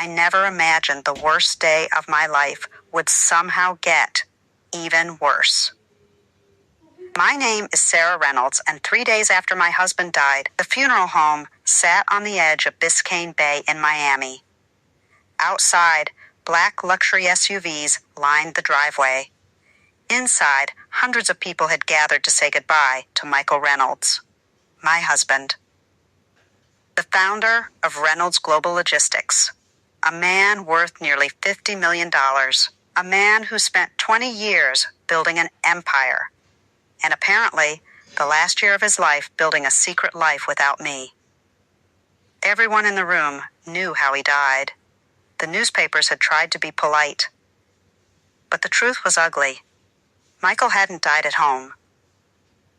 I never imagined the worst day of my life would somehow get even worse. My name is Sarah Reynolds, and 3 days after my husband died, the funeral home sat on the edge of Biscayne Bay in Miami. Outside, black luxury SUVs lined the driveway. Inside, hundreds of people had gathered to say goodbye to Michael Reynolds, my husband. The founder of Reynolds Global Logistics, a man worth nearly $50 million, a man who spent 20 years building an empire, and apparently, the last year of his life building a secret life without me. Everyone in the room knew how he died. The newspapers had tried to be polite. But the truth was ugly. Michael hadn't died at home.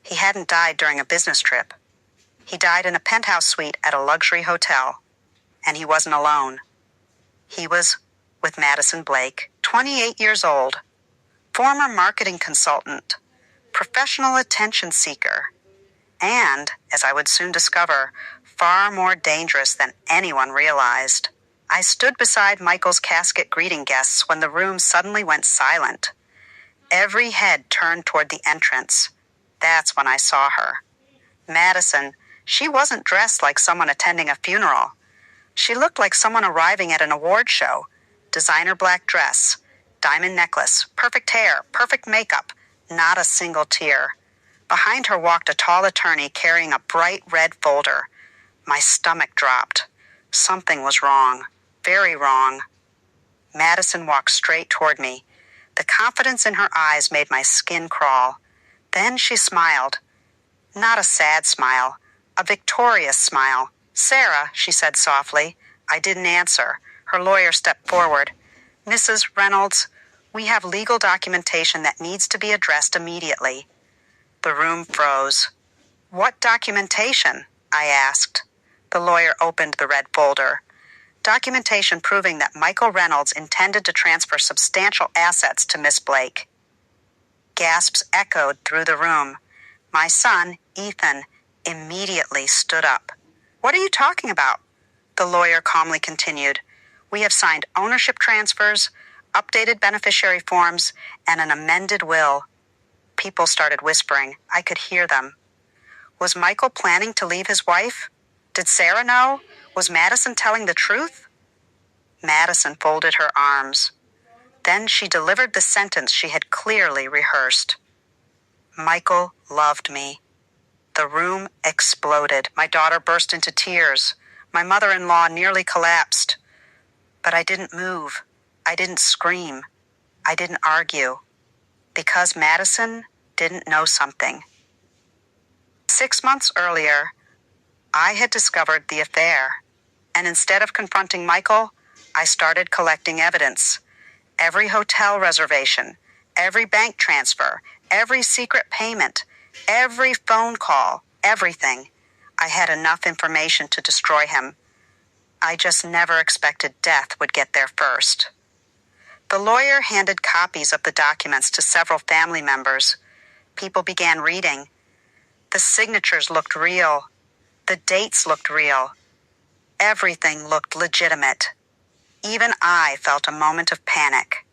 He hadn't died during a business trip. He died in a penthouse suite at a luxury hotel. And he wasn't alone. He was with Madison Blake, 28 years old, former marketing consultant, professional attention seeker, and, as I would soon discover, far more dangerous than anyone realized. I stood beside Michael's casket greeting guests when the room suddenly went silent. Every head turned toward the entrance. That's when I saw her. Madison, she wasn't dressed like someone attending a funeral. She looked like someone arriving at an award show. Designer black dress, diamond necklace, perfect hair, perfect makeup, not a single tear. Behind her walked a tall attorney carrying a bright red folder. My stomach dropped. Something was wrong. Very wrong. Madison walked straight toward me. The confidence in her eyes made my skin crawl. Then she smiled. Not a sad smile, a victorious smile. "Sarah," she said softly. I didn't answer. Her lawyer stepped forward. "Mrs. Reynolds, we have legal documentation that needs to be addressed immediately." The room froze. "What documentation?" I asked. The lawyer opened the red folder. Documentation proving that Michael Reynolds intended to transfer substantial assets to Miss Blake. Gasps echoed through the room. My son, Ethan, immediately stood up. "What are you talking about?" The lawyer calmly continued. "We have signed ownership transfers, updated beneficiary forms, and an amended will." People started whispering. I could hear them. Was Michael planning to leave his wife? Did Sarah know? Was Madison telling the truth? Madison folded her arms. Then she delivered the sentence she had clearly rehearsed. Michael loved me. The room exploded. My daughter burst into tears. My mother-in-law nearly collapsed. But I didn't move. I didn't scream. I didn't argue. Because Madison didn't know something. 6 months earlier, I had discovered the affair. And instead of confronting Michael, I started collecting evidence. Every hotel reservation, every bank transfer, every secret payment, every phone call, everything. I had enough information to destroy him. I just never expected death would get there first. The lawyer handed copies of the documents to several family members. People began reading. The signatures looked real. The dates looked real. Everything looked legitimate. Even I felt a moment of panic.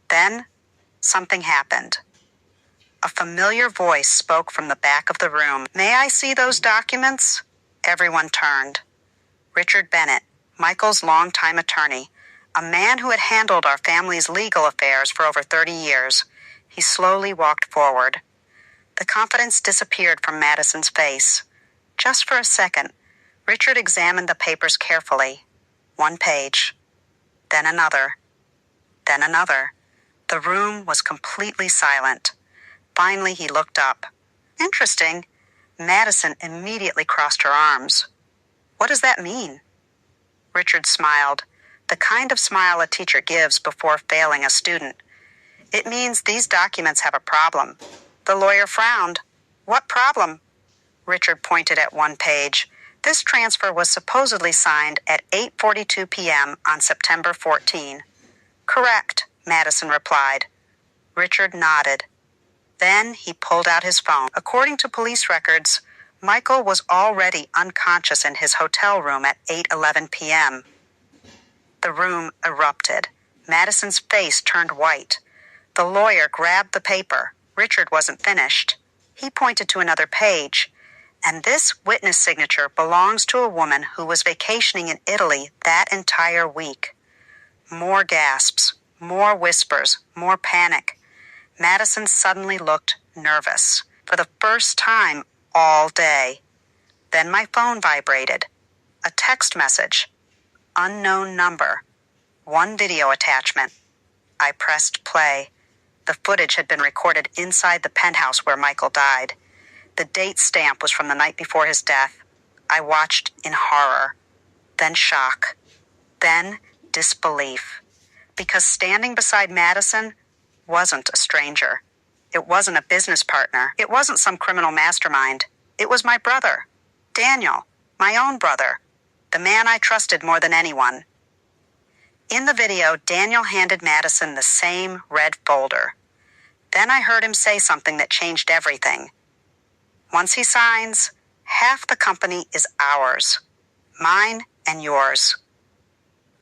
Then, something happened. A familiar voice spoke from the back of the room. "May I see those documents?" Everyone turned. Richard Bennett, Michael's longtime attorney, a man who had handled our family's legal affairs for over 30 years. He slowly walked forward. The confidence disappeared from Madison's face. Just for a second, Richard examined the papers carefully. One page. Then another. Then another. The room was completely silent. Finally, he looked up. "Interesting." Madison immediately crossed her arms. "What does that mean?" Richard smiled, the kind of smile a teacher gives before failing a student. "It means these documents have a problem." The lawyer frowned. "What problem?" Richard pointed at one page. "This transfer was supposedly signed at 8:42 p.m. on September 14. "Correct," Madison replied. Richard nodded. Then he pulled out his phone. According to police records, Michael was already unconscious in his hotel room at 8:11 p.m. The room erupted. Madison's face turned white. The lawyer grabbed the paper. Richard wasn't finished. He pointed to another page. And this witness signature belongs to a woman who was vacationing in Italy that entire week. More gasps, more whispers, more panic. Madison suddenly looked nervous, for the first time all day. Then my phone vibrated. A text message. Unknown number. One video attachment. I pressed play. The footage had been recorded inside the penthouse where Michael died. The date stamp was from the night before his death. I watched in horror, then shock, then disbelief. Because standing beside Madison wasn't a stranger. It wasn't a business partner. It wasn't some criminal mastermind. It was my brother, Daniel, my own brother, the man I trusted more than anyone. In the video, Daniel handed Madison the same red folder. Then I heard him say something that changed everything. Once he signs, half the company is ours. Mine and yours.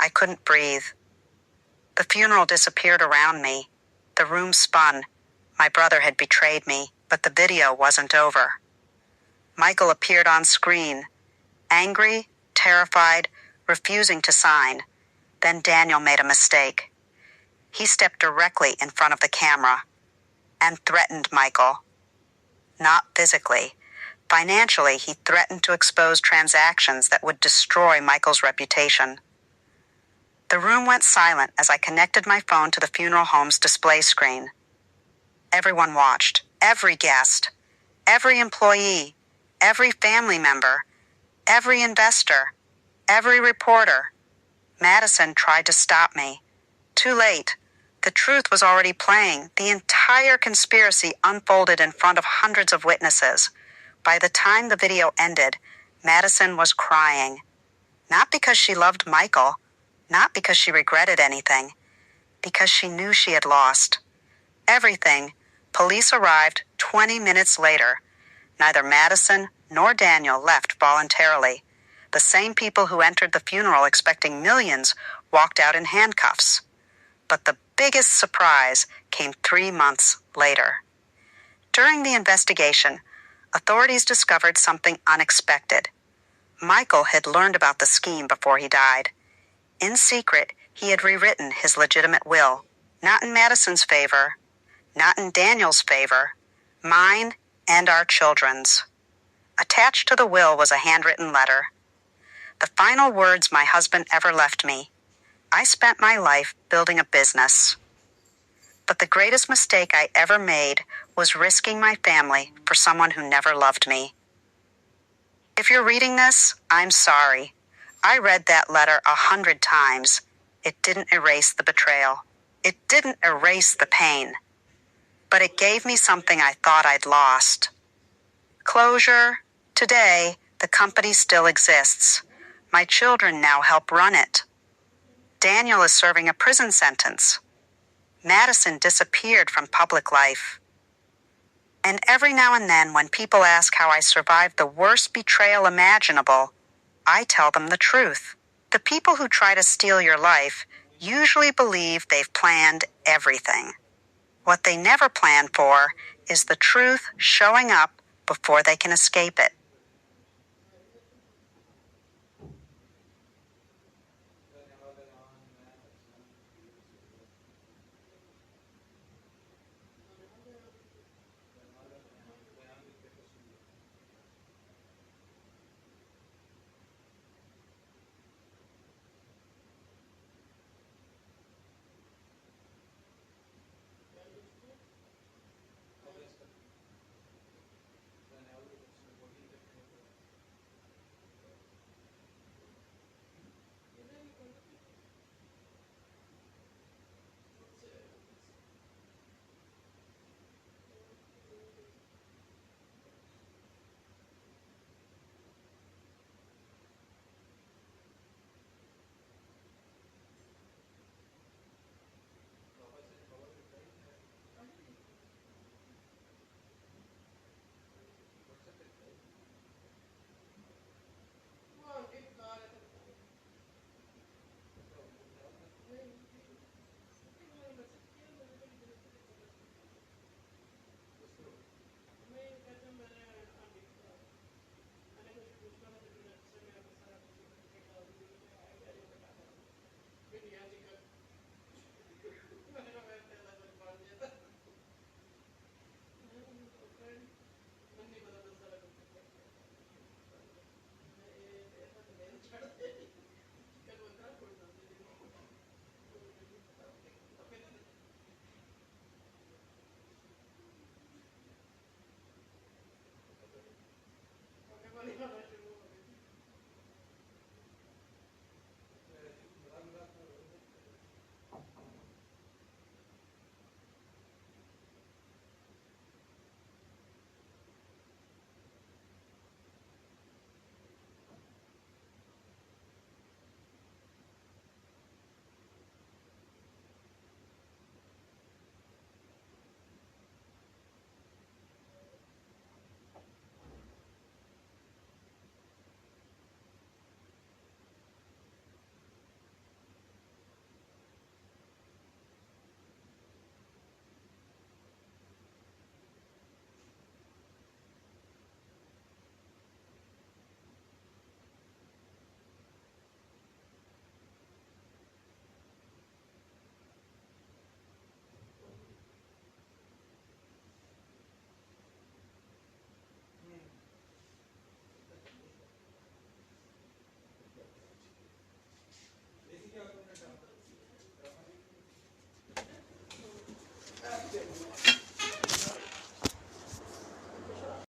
I couldn't breathe. The funeral disappeared around me. The room spun. My brother had betrayed me, but the video wasn't over. Michael appeared on screen, angry, terrified, refusing to sign. Then Daniel made a mistake. He stepped directly in front of the camera and threatened Michael. Not physically. Financially, he threatened to expose transactions that would destroy Michael's reputation. The room went silent as I connected my phone to the funeral home's display screen. Everyone watched. Every guest. Every employee. Every family member. Every investor. Every reporter. Madison tried to stop me. Too late. The truth was already playing. The entire conspiracy unfolded in front of hundreds of witnesses. By the time the video ended, Madison was crying. Not because she loved Michael, not because she regretted anything, because she knew she had lost. Everything. Police arrived 20 minutes later. Neither Madison nor Daniel left voluntarily. The same people who entered the funeral expecting millions walked out in handcuffs. But the biggest surprise came 3 months later. During the investigation, authorities discovered something unexpected. Michael had learned about the scheme before he died. In secret, he had rewritten his legitimate will, not in Madison's favor, not in Daniel's favor, mine and our children's. Attached to the will was a handwritten letter. The final words my husband ever left me. I spent my life building a business. But the greatest mistake I ever made was risking my family for someone who never loved me. If you're reading this, I'm sorry. I read that letter 100 times. It didn't erase the betrayal. It didn't erase the pain. But it gave me something I thought I'd lost. Closure. Today, the company still exists. My children now help run it. Daniel is serving a prison sentence. Madison disappeared from public life. And every now and then, when people ask how I survived the worst betrayal imaginable, I tell them the truth. The people who try to steal your life usually believe they've planned everything. What they never plan for is the truth showing up before they can escape it.